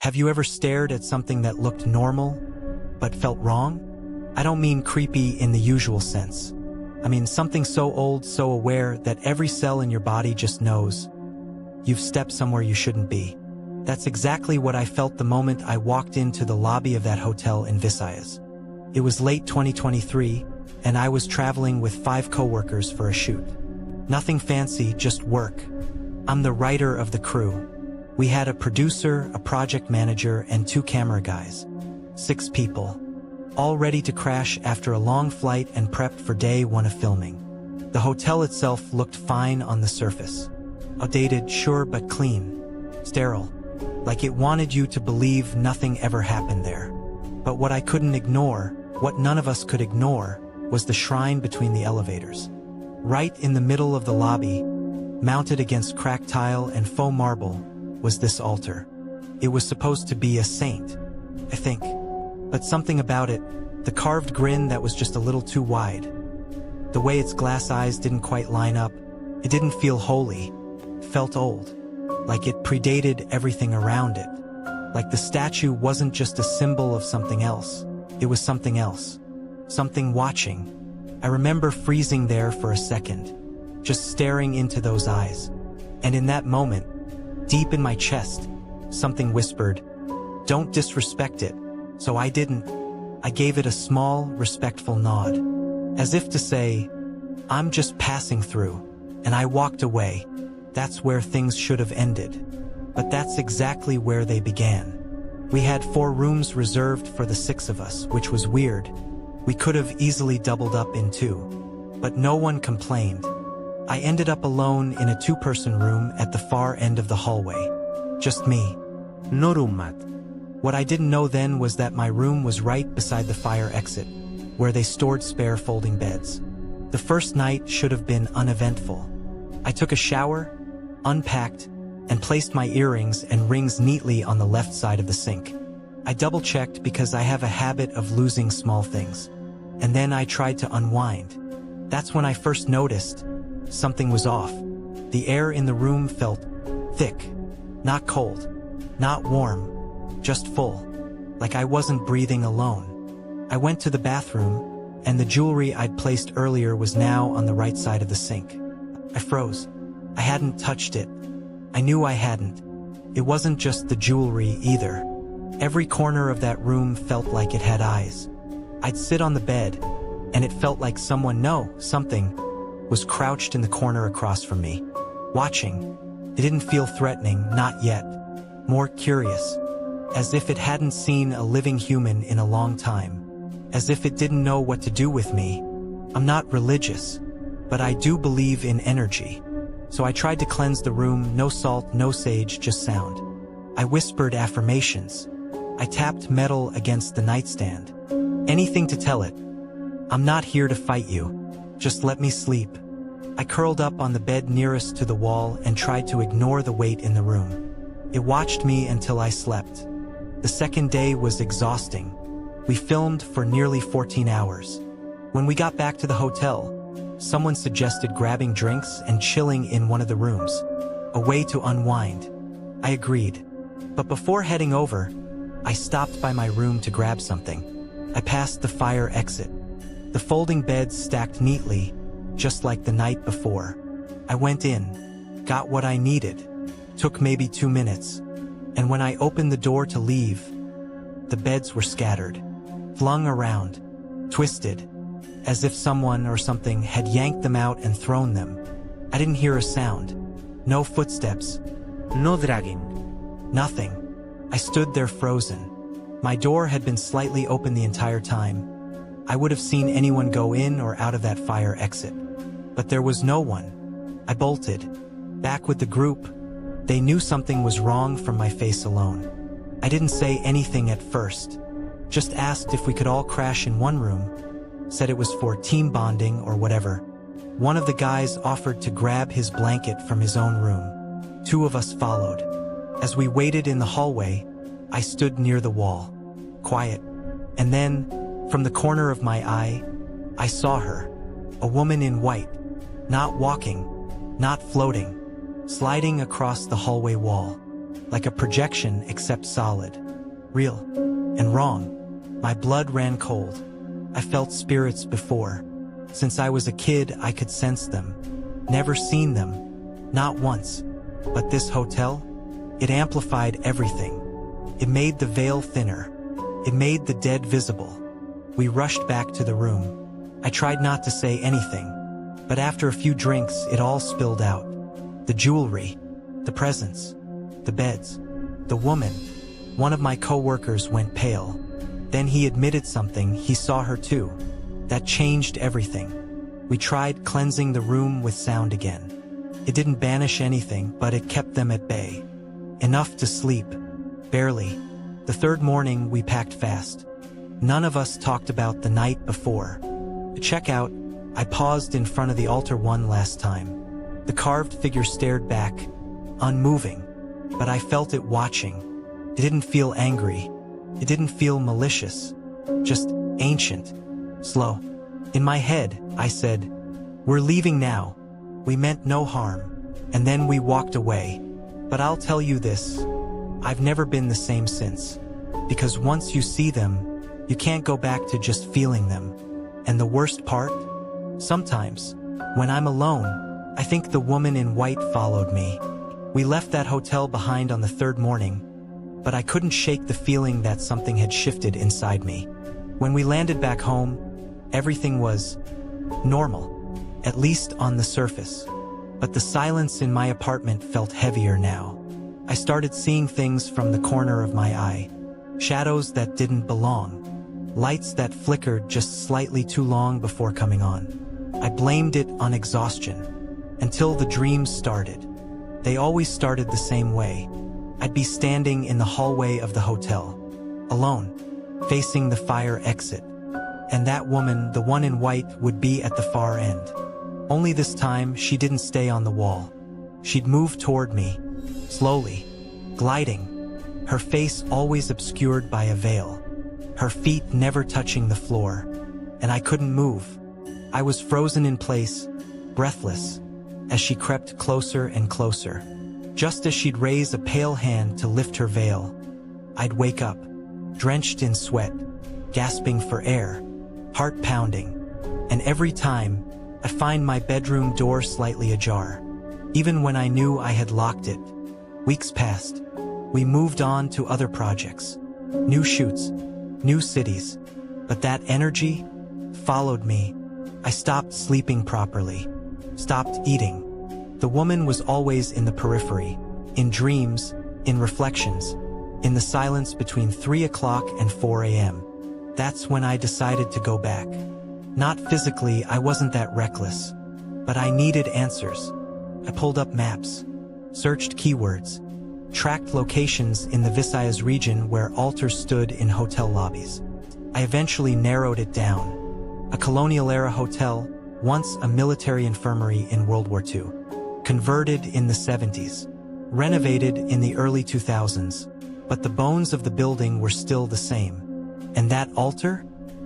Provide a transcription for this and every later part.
Have you ever stared at something that looked normal, but felt wrong? I don't mean creepy in the usual sense. I mean something so old, so aware that every cell in your body just knows you've stepped somewhere you shouldn't be. That's exactly what I felt the moment I walked into the lobby of that hotel in Visayas. It was late 2023, and I was traveling with 5 coworkers for a shoot. Nothing fancy, just work. I'm the writer of the crew. We had a producer, a project manager, and 2 camera guys. 6 people. All ready to crash after a long flight and prepped for day 1 of filming. The hotel itself looked fine on the surface. Outdated, sure, but clean. Sterile. Like it wanted you to believe nothing ever happened there. But what I couldn't ignore, what none of us could ignore, was the shrine between the elevators. Right in the middle of the lobby, mounted against cracked tile and faux marble, was this altar. It was supposed to be a saint, I think. But something about it, the carved grin that was just a little too wide. The way its glass eyes didn't quite line up, it didn't feel holy, felt old. Like it predated everything around it. Like the statue wasn't just a symbol of something else, it was something else. Something watching. I remember freezing there for a second, just staring into those eyes. And in that moment, deep in my chest, something whispered, "Don't disrespect it." So I didn't. I gave it a small, respectful nod, as if to say, "I'm just passing through," and I walked away. That's where things should have ended. But that's exactly where they began. We had 4 rooms reserved for the 6 of us, which was weird. We could have easily doubled up in 2. But no one complained. I ended up alone in a 2-person room at the far end of the hallway. Just me. No roommate. What I didn't know then was that my room was right beside the fire exit, where they stored spare folding beds. The first night should have been uneventful. I took a shower, unpacked, and placed my earrings and rings neatly on the left side of the sink. I double-checked because I have a habit of losing small things. And then I tried to unwind. That's when I first noticed something was off. The air in the room felt thick, not cold, not warm, just full, like I wasn't breathing alone. I went to the bathroom, and the jewelry I'd placed earlier was now on the right side of the sink. I froze. I hadn't touched it. I knew I hadn't. It wasn't just the jewelry either. Every corner of that room felt like it had eyes. I'd sit on the bed, and it felt like something, was crouched in the corner across from me, watching. It didn't feel threatening, not yet. More curious, as if it hadn't seen a living human in a long time, as if it didn't know what to do with me. I'm not religious, but I do believe in energy. So I tried to cleanse the room, no salt, no sage, just sound. I whispered affirmations. I tapped metal against the nightstand. Anything to tell it, "I'm not here to fight you. Just let me sleep." I curled up on the bed nearest to the wall and tried to ignore the weight in the room. It watched me until I slept. The second day was exhausting. We filmed for nearly 14 hours. When we got back to the hotel, someone suggested grabbing drinks and chilling in one of the rooms, a way to unwind. I agreed. But before heading over, I stopped by my room to grab something. I passed the fire exit. The folding beds stacked neatly, just like the night before. I went in, got what I needed, took maybe 2 minutes, and when I opened the door to leave, the beds were scattered, flung around, twisted, as if someone or something had yanked them out and thrown them. I didn't hear a sound. No footsteps. No dragging. Nothing. I stood there frozen. My door had been slightly open the entire time. I would have seen anyone go in or out of that fire exit. But there was no one. I bolted. Back with the group. They knew something was wrong from my face alone. I didn't say anything at first. Just asked if we could all crash in one room. Said it was for team bonding or whatever. One of the guys offered to grab his blanket from his own room. 2 of us followed. As we waited in the hallway, I stood near the wall, quiet. And then, from the corner of my eye, I saw her. A woman in white. Not walking, not floating. Sliding across the hallway wall. like a projection except solid. Real. And wrong. My blood ran cold. I felt spirits before. Since I was a kid, I could sense them. Never seen them. Not once. But this hotel? It amplified everything. It made the veil thinner. It made the dead visible. We rushed back to the room. I tried not to say anything, but after a few drinks, it all spilled out. The jewelry, the presents, the beds, the woman. One of my co-workers went pale. Then he admitted something, he saw her too. That changed everything. We tried cleansing the room with sound again. It didn't banish anything, but it kept them at bay. Enough to sleep. Barely. The third morning, we packed fast. None of us talked about the night before. To check out, I paused in front of the altar one last time. The carved figure stared back, unmoving, but I felt it watching. It didn't feel angry. It didn't feel malicious. Just ancient. Slow. In my head, I said, "We're leaving now." We meant no harm. And then we walked away. But I'll tell you this, I've never been the same since. Because once you see them, you can't go back to just feeling them. And the worst part? Sometimes, when I'm alone, I think the woman in white followed me. We left that hotel behind on the third morning, but I couldn't shake the feeling that something had shifted inside me. When we landed back home, everything was normal, at least on the surface. But the silence in my apartment felt heavier now. I started seeing things from the corner of my eye. Shadows that didn't belong. Lights that flickered just slightly too long before coming on. I blamed it on exhaustion. Until the dreams started. They always started the same way. I'd be standing in the hallway of the hotel. Alone. Facing the fire exit. And that woman, the one in white, would be at the far end. Only this time, she didn't stay on the wall. She'd move toward me. Slowly. Gliding. Her face always obscured by a veil. Her feet never touching the floor. And I couldn't move. I was frozen in place, breathless, as she crept closer and closer. Just as she'd raise a pale hand to lift her veil, I'd wake up, drenched in sweat, gasping for air, heart pounding. And every time, I find my bedroom door slightly ajar, even when I knew I had locked it. Weeks passed. We moved on to other projects, new shoots, new cities, but that energy followed me. I stopped sleeping properly, stopped eating. The woman was always in the periphery, in dreams, in reflections, in the silence between 3 o'clock and 4 a.m. That's when I decided to go back. Not physically, I wasn't that reckless, but I needed answers. I pulled up maps, searched keywords, tracked locations in the Visayas region where altars stood in hotel lobbies. I eventually narrowed it down. A colonial-era hotel, once a military infirmary in World War II. Converted in the 70s. Renovated in the early 2000s. But the bones of the building were still the same. And that altar?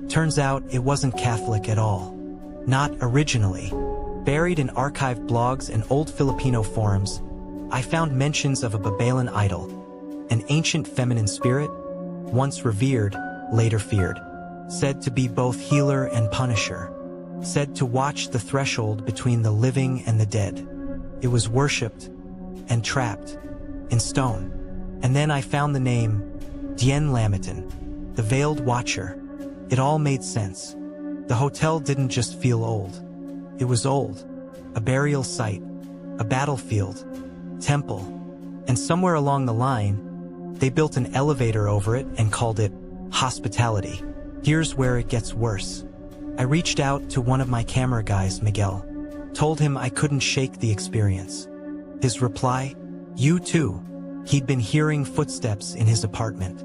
Turns out it wasn't Catholic at all. Not originally. Buried in archived blogs and old Filipino forums, I found mentions of a Babaylan idol. An ancient feminine spirit, once revered, later feared. Said to be both healer and punisher. Said to watch the threshold between the living and the dead. It was worshipped and trapped in stone. And then I found the name Dien Lamitan, the Veiled Watcher. It all made sense. The hotel didn't just feel old. It was old. A burial site, a battlefield, temple. And somewhere along the line, they built an elevator over it and called it hospitality. Here's where it gets worse. I reached out to one of my camera guys, Miguel. Told him I couldn't shake the experience. His reply, "You too." He'd been hearing footsteps in his apartment.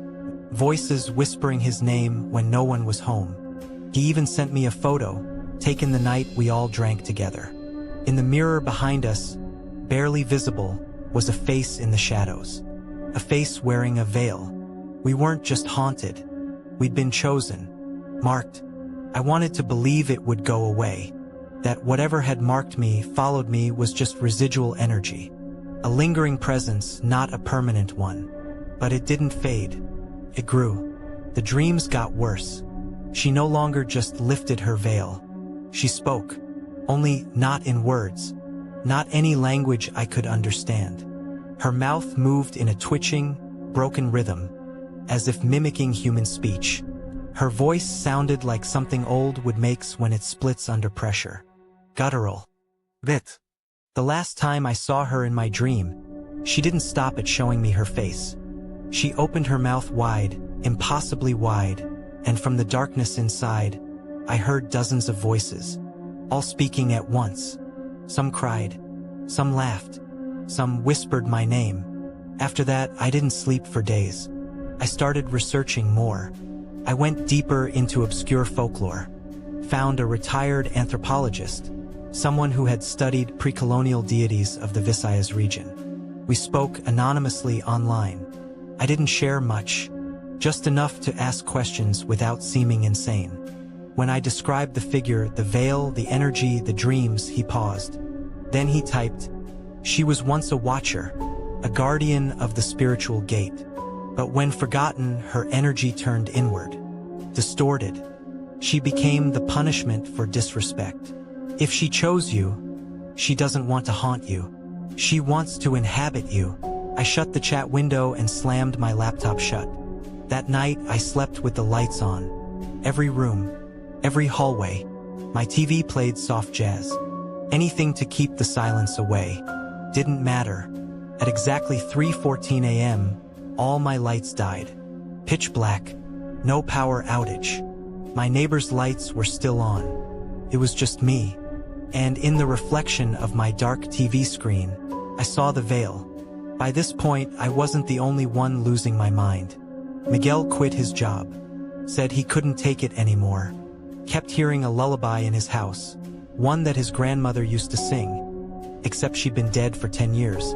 Voices whispering his name when no one was home. He even sent me a photo, taken the night we all drank together. In the mirror behind us, barely visible, was a face in the shadows. A face wearing a veil. We weren't just haunted. We'd been chosen. Marked. I wanted to believe it would go away. That whatever had marked me, followed me, was just residual energy. A lingering presence, not a permanent one. But it didn't fade. It grew. The dreams got worse. She no longer just lifted her veil. She spoke. Only not in words. Not any language I could understand. Her mouth moved in a twitching, broken rhythm, as if mimicking human speech. Her voice sounded like something old would make when it splits under pressure. Guttural. Bit. The last time I saw her in my dream, she didn't stop at showing me her face. She opened her mouth wide, impossibly wide, and from the darkness inside, I heard dozens of voices, all speaking at once. Some cried, some laughed, some whispered my name. After that, I didn't sleep for days. I started researching more. I went deeper into obscure folklore, found a retired anthropologist, someone who had studied pre-colonial deities of the Visayas region. We spoke anonymously online. I didn't share much, just enough to ask questions without seeming insane. When I described the figure, the veil, the energy, the dreams, he paused. Then he typed, "She was once a watcher, a guardian of the spiritual gate. But when forgotten, her energy turned inward, distorted. She became the punishment for disrespect. If she chose you, she doesn't want to haunt you. She wants to inhabit you." I shut the chat window and slammed my laptop shut. That night, I slept with the lights on. Every room, every hallway. My TV played soft jazz. Anything to keep the silence away. Didn't matter. At exactly 3:14 a.m., all my lights died. Pitch black. No power outage. My neighbor's lights were still on. It was just me. And in the reflection of my dark TV screen, I saw the veil. By this point, I wasn't the only one losing my mind. Miguel quit his job. Said he couldn't take it anymore. Kept hearing a lullaby in his house. One that his grandmother used to sing. Except she'd been dead for 10 years.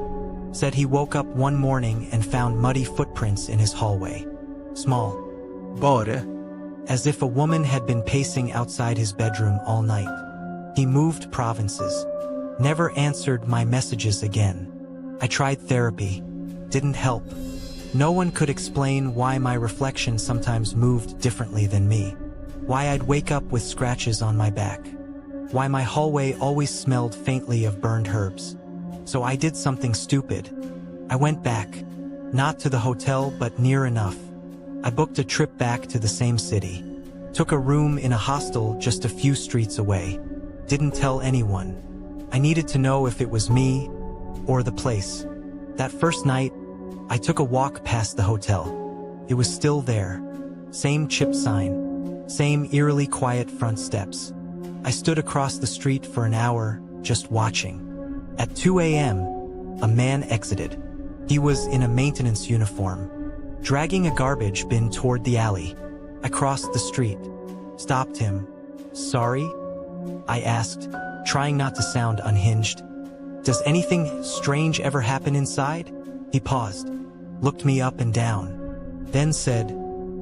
Said he woke up one morning and found muddy footprints in his hallway. Small. Bore. As if a woman had been pacing outside his bedroom all night. He moved provinces. Never answered my messages again. I tried therapy. Didn't help. No one could explain why my reflection sometimes moved differently than me. Why I'd wake up with scratches on my back. Why my hallway always smelled faintly of burned herbs. So I did something stupid. I went back. Not to the hotel, but near enough. I booked a trip back to the same city. Took a room in a hostel just a few streets away. Didn't tell anyone. I needed to know if it was me or the place. That first night, I took a walk past the hotel. It was still there. Same chip sign. Same eerily quiet front steps. I stood across the street for an hour, just watching. At 2 a.m., a man exited. He was in a maintenance uniform, dragging a garbage bin toward the alley. I crossed the street, stopped him. "Sorry?" I asked, trying not to sound unhinged. "Does anything strange ever happen inside?" He paused, looked me up and down, then said,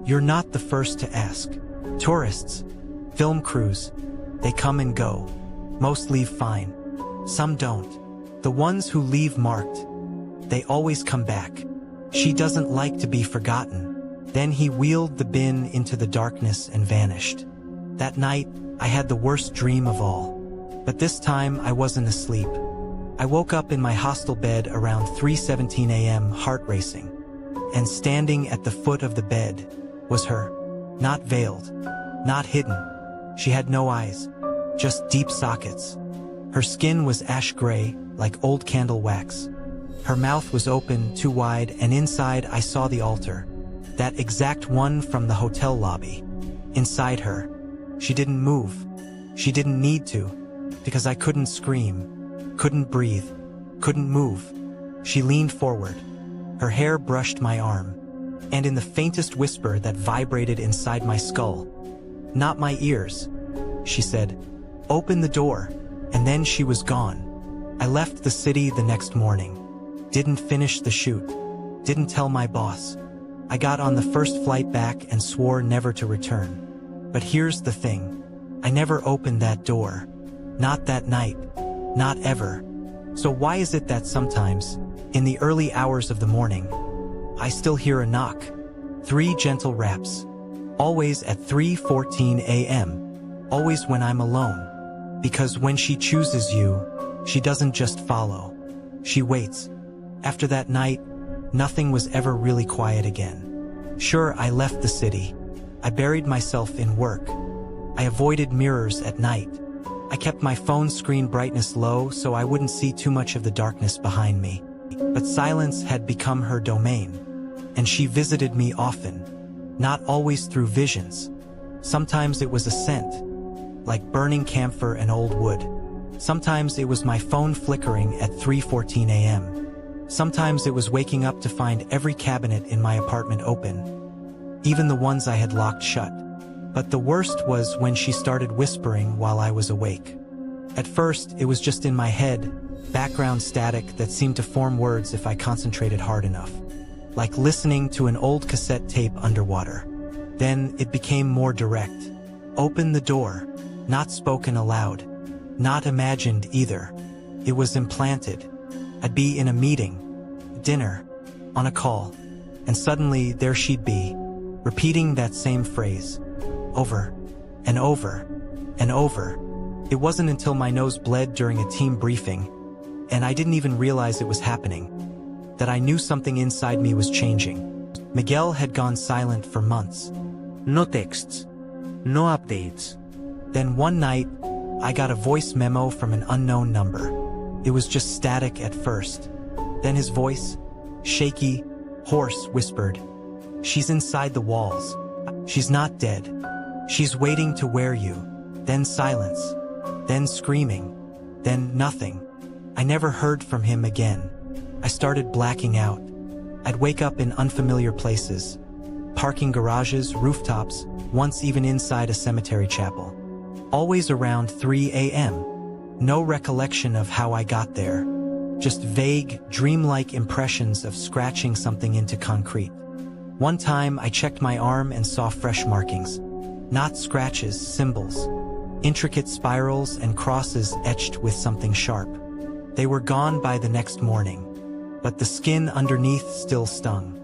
"You're not the first to ask. Tourists, film crews, they come and go. Most leave fine. Some don't. The ones who leave marked, they always come back. She doesn't like to be forgotten." Then he wheeled the bin into the darkness and vanished. That night, I had the worst dream of all. But this time, I wasn't asleep. I woke up in my hostel bed around 3:17 a.m., heart racing. And standing at the foot of the bed was her. Not veiled, not hidden. She had no eyes, just deep sockets. Her skin was ash gray, like old candle wax. Her mouth was open, too wide, and inside I saw the altar. That exact one from the hotel lobby. Inside her. She didn't move. She didn't need to, because I couldn't scream, couldn't breathe, couldn't move. She leaned forward. Her hair brushed my arm. And in the faintest whisper that vibrated inside my skull, "Not my ears," she said, "Open the door." And then she was gone. I left the city the next morning. Didn't finish the shoot. Didn't tell my boss. I got on the first flight back and swore never to return. But here's the thing. I never opened that door. Not that night. Not ever. So why is it that sometimes, In the early hours of the morning, I still hear a knock. 3 gentle raps. Always at 3:14 a.m. Always when I'm alone. Because when she chooses you, she doesn't just follow. She waits. After that night, nothing was ever really quiet again. Sure, I left the city. I buried myself in work. I avoided mirrors at night. I kept my phone screen brightness low so I wouldn't see too much of the darkness behind me. But silence had become her domain, and she visited me often. Not always through visions. Sometimes it was a scent, like burning camphor and old wood. Sometimes it was my phone flickering at 3:14 a.m. Sometimes it was waking up to find every cabinet in my apartment open, even the ones I had locked shut. But the worst was when she started whispering while I was awake. At first, it was just in my head, background static that seemed to form words if I concentrated hard enough, like listening to an old cassette tape underwater. Then it became more direct. Open the door. Not spoken aloud. Not imagined either. It was implanted. I'd be in a meeting, dinner, on a call, and suddenly there she'd be, repeating that same phrase, over and over and over. It wasn't until my nose bled during a team briefing, and I didn't even realize it was happening, that I knew something inside me was changing. Miguel had gone silent for months. No texts. No updates. Then one night, I got a voice memo from an unknown number. It was just static at first. Then his voice, shaky, hoarse, whispered, "She's inside the walls. She's not dead. She's waiting to wear you." Then silence. Then screaming. Then nothing. I never heard from him again. I started blacking out. I'd wake up in unfamiliar places. Parking garages, rooftops, once even inside a cemetery chapel. Always around 3 a.m. No recollection of how I got there. Just vague, dreamlike impressions of scratching something into concrete. One time I checked my arm and saw fresh markings. Not scratches, symbols. Intricate spirals and crosses etched with something sharp. They were gone by the next morning, but the skin underneath still stung.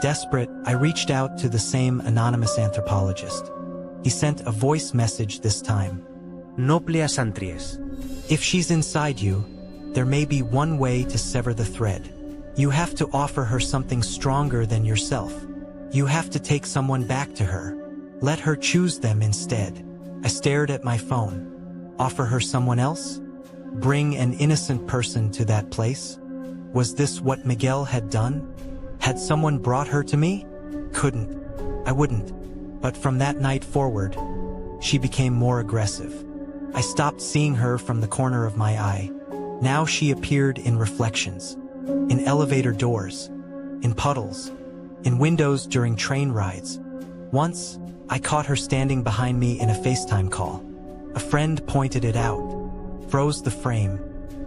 Desperate, I reached out to the same anonymous anthropologist. He sent a voice message this time. "No pleasantries. If she's inside you, there may be one way to sever the thread. You have to offer her something stronger than yourself. You have to take someone back to her. Let her choose them instead." I stared at my phone. Offer her someone else? Bring an innocent person to that place? Was this what Miguel had done? Had someone brought her to me? Couldn't. I wouldn't. But from that night forward, she became more aggressive. I stopped seeing her from the corner of my eye. Now she appeared in reflections. In elevator doors. In puddles. In windows during train rides. Once, I caught her standing behind me in a FaceTime call. A friend pointed it out. Froze the frame.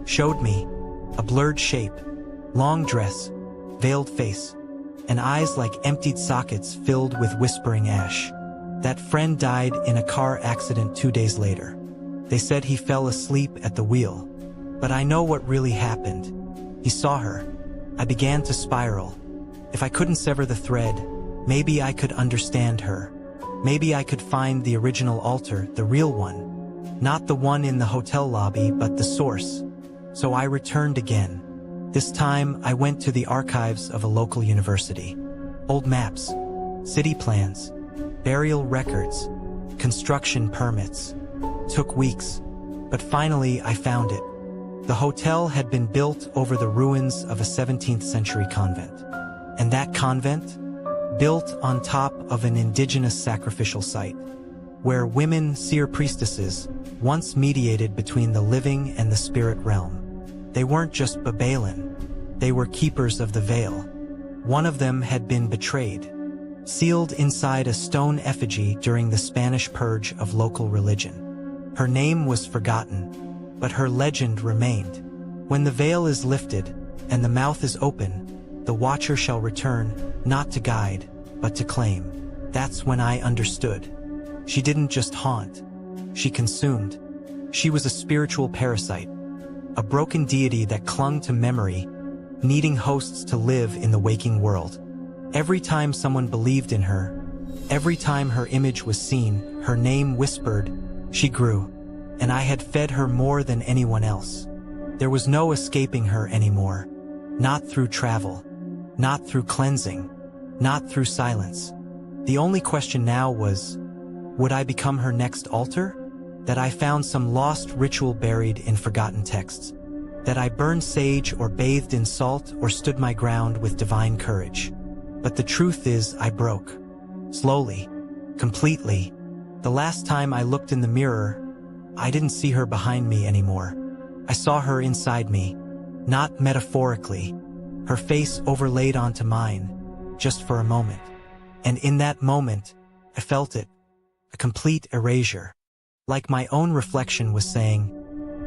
Showed me. A blurred shape. Long dress. Veiled face. And eyes like emptied sockets filled with whispering ash. That friend died in a car accident 2 days later. They said he fell asleep at the wheel. But I know what really happened. He saw her. I began to spiral. If I couldn't sever the thread, maybe I could understand her. Maybe I could find the original altar, the real one. Not the one in the hotel lobby, but the source. So I returned again. This time, I went to the archives of a local university. Old maps, city plans, burial records, construction permits. Took weeks, but finally I found it. The hotel had been built over the ruins of a 17th century convent. And that convent? Built on top of an indigenous sacrificial site, where women, seer priestesses, once mediated between the living and the spirit realm. They weren't just Babaylan. They were keepers of the veil. One of them had been betrayed, sealed inside a stone effigy during the Spanish purge of local religion. Her name was forgotten, but her legend remained. When the veil is lifted and the mouth is open, the watcher shall return, not to guide, but to claim. That's when I understood. She didn't just haunt. She consumed. She was a spiritual parasite, a broken deity that clung to memory, needing hosts to live in the waking world. Every time someone believed in her, every time her image was seen, her name whispered, she grew, and I had fed her more than anyone else. There was no escaping her anymore. Not through travel, not through cleansing, not through silence. The only question now was, would I become her next altar? That I found some lost ritual buried in forgotten texts? That I burned sage or bathed in salt or stood my ground with divine courage? But the truth is, I broke. Slowly. Completely. The last time I looked in the mirror, I didn't see her behind me anymore. I saw her inside me. Not metaphorically. Her face overlaid onto mine, just for a moment. And in that moment, I felt it. A complete erasure. Like my own reflection was saying,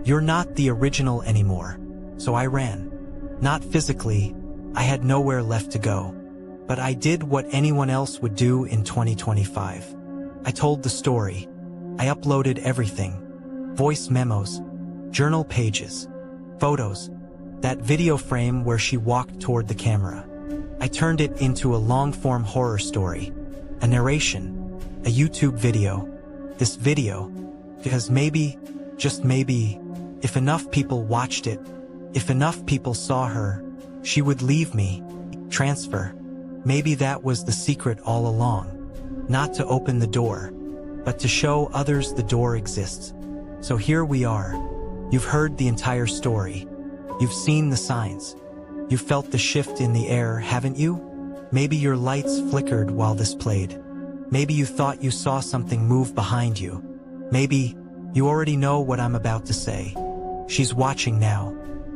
"You're not the original anymore." So I ran. Not physically, I had nowhere left to go. But I did what anyone else would do in 2025. I told the story. I uploaded everything. Voice memos, journal pages, photos, that video frame where she walked toward the camera. I turned it into a long-form horror story, a narration, a YouTube video. This video, because maybe, just maybe, if enough people watched it, if enough people saw her, she would leave me, transfer. Maybe that was the secret all along. Not to open the door, but to show others the door exists. So here we are. You've heard the entire story. You've seen the signs. You've felt the shift in the air, haven't you? Maybe your lights flickered while this played. Maybe you thought you saw something move behind you. Maybe you already know what I'm about to say. She's watching now.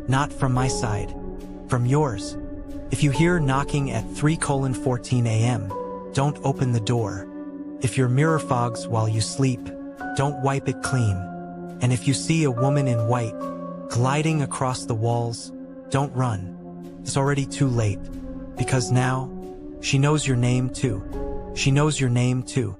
Not from my side. From yours. If you hear knocking at 3:14 a.m., don't open the door. If your mirror fogs while you sleep, don't wipe it clean. And if you see a woman in white, gliding across the walls, don't run. It's already too late. Because now, she knows your name too. She knows your name too.